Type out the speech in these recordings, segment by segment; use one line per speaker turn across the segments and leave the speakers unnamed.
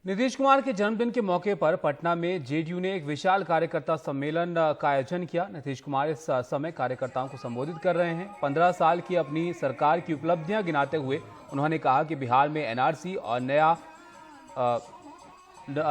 नीतीश कुमार के जन्मदिन के मौके पर पटना में जेडीयू ने एक विशाल कार्यकर्ता सम्मेलन का आयोजन किया। नीतीश कुमार इस समय कार्यकर्ताओं को संबोधित कर रहे हैं। 15 साल की अपनी सरकार की उपलब्धियां गिनाते हुए उन्होंने कहा कि बिहार में एनआरसी और नया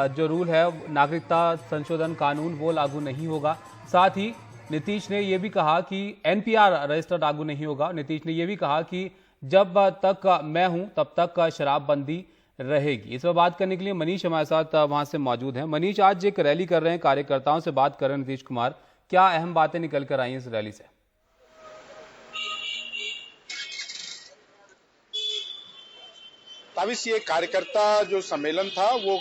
जो रूल है नागरिकता संशोधन कानून वो लागू नहीं होगा। साथ ही नीतीश ने यह भी कहा कि एनपीआर रजिस्टर लागू नहीं होगा। नीतीश ने यह भी कहा कि जब तक मैं हूं तब तक शराबबंदी रहेगी। इस पर बात करने के लिए मनीष हमारे साथ वहां से मौजूद हैं। मनीष, आज एक रैली कर रहे हैं, कार्यकर्ताओं से बात कर रहे हैं नीतीश कुमार, क्या अहम बातें निकल कर आई हैं इस रैली से?
ताबिश, ये कार्यकर्ता जो सम्मेलन था वो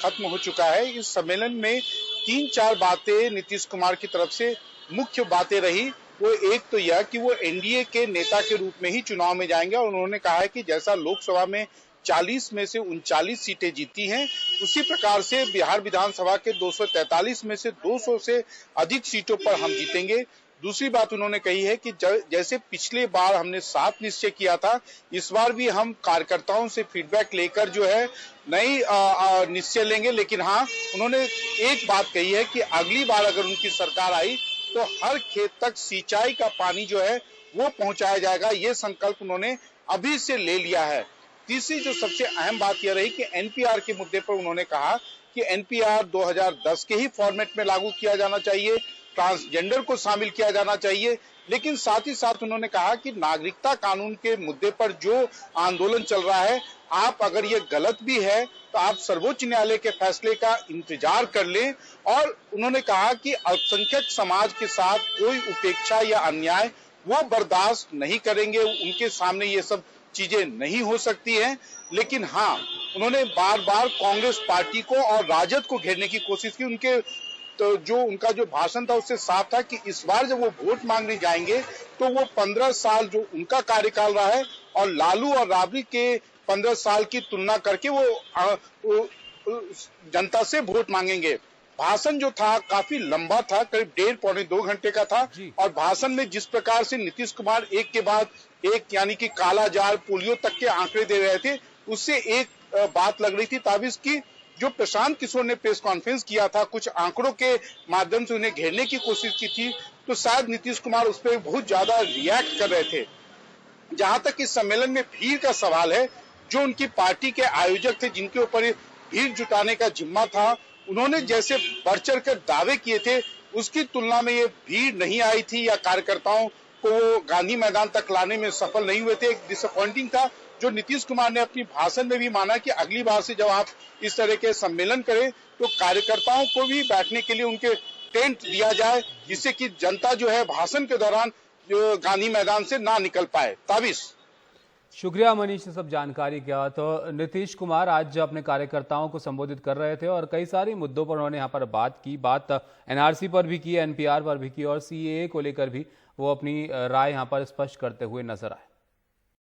खत्म हो चुका है। इस सम्मेलन में 3-4 बातें नीतीश कुमार की तरफ से मुख्य बातें रही। वो एक तो यह कि वो एनडीए के नेता के रूप में ही चुनाव में जाएंगे और उन्होंने कहा है कि जैसा लोकसभा में 40 में से 39 सीटें जीती हैं, उसी प्रकार से बिहार विधानसभा के 243 में से 200 से अधिक सीटों पर हम जीतेंगे। दूसरी बात उन्होंने कही है कि जैसे पिछले बार हमने 7 निश्चय किया था, इस बार भी हम कार्यकर्ताओं से फीडबैक लेकर जो है नई निश्चय लेंगे। लेकिन हाँ, उन्होंने एक बात कही है कि अगली बार अगर उनकी सरकार आई तो हर खेत तक सिंचाई का पानी जो है वो पहुंचाया जाएगा। ये संकल्प उन्होंने अभी से ले लिया है। तीसरी जो सबसे अहम बात यह रही कि एनपीआर के मुद्दे पर उन्होंने कहा कि एनपीआर 2010 के ही फॉर्मेट में लागू किया जाना चाहिए, ट्रांसजेंडर को शामिल किया जाना चाहिए। लेकिन साथ ही साथ उन्होंने कहा कि नागरिकता कानून के मुद्दे पर जो आंदोलन चल रहा है, आप अगर ये गलत भी है तो आप सर्वोच्च न्यायालय के फैसले का इंतजार कर लें। और उन्होंने कहा कि अल्पसंख्यक समाज के साथ कोई उपेक्षा या अन्याय वो बर्दाश्त नहीं करेंगे, उनके सामने ये सब चीजें नहीं हो सकती हैं। लेकिन हाँ, उन्होंने बार बार कांग्रेस पार्टी को और राजद को घेरने की कोशिश की। उनका जो भाषण था उससे साफ था कि इस बार जब वो वोट मांगने जाएंगे तो वो 15 साल जो उनका कार्यकाल रहा है और लालू और राबड़ी के 15 साल की तुलना करके वो जनता से वोट मांगेंगे। भाषण जो था काफी लंबा था, करीब 1.5-2 घंटे का था। और भाषण में जिस प्रकार से नीतीश कुमार एक के बाद एक यानी कि काला जार, पोलियो तक के आंकड़े दे रहे थे, उससे एक बात लग रही थी ताबिश की जो प्रशांत किशोर ने प्रेस कॉन्फ्रेंस किया था, कुछ आंकड़ों के माध्यम से उन्हें घेरने की कोशिश की थी, तो शायद नीतीश कुमार उस पर बहुत ज्यादा रिएक्ट कर रहे थे। जहां तक इस सम्मेलन में भीड़ का सवाल है, जो उनकी पार्टी के आयोजक थे जिनके ऊपर भीड़ जुटाने का जिम्मा था, उन्होंने जैसे बढ़ चढ़ कर दावे किए थे उसकी तुलना में ये भीड़ नहीं आई थी या कार्यकर्ताओं को गांधी मैदान तक लाने में सफल नहीं हुए थे। एक डिसअपॉइंटिंग था जो नीतीश कुमार ने अपनी भाषण में भी माना कि अगली बार से जब आप इस तरह के सम्मेलन करें तो कार्यकर्ताओं को भी बैठने के लिए उनके टेंट दिया जाए, जिससे कि जनता जो है भाषण के दौरान जो गांधी मैदान से ना निकल पाए। ताबिश,
शुक्रिया मनीष ने सब जानकारी किया। तो नीतीश कुमार आज अपने कार्यकर्ताओं को संबोधित कर रहे थे और कई सारे मुद्दों पर उन्होंने यहाँ पर बात की। बात एनआरसी पर भी की, एनपीआर पर भी की और सीएए को लेकर भी वो अपनी राय यहाँ पर स्पष्ट करते हुए नजर आए।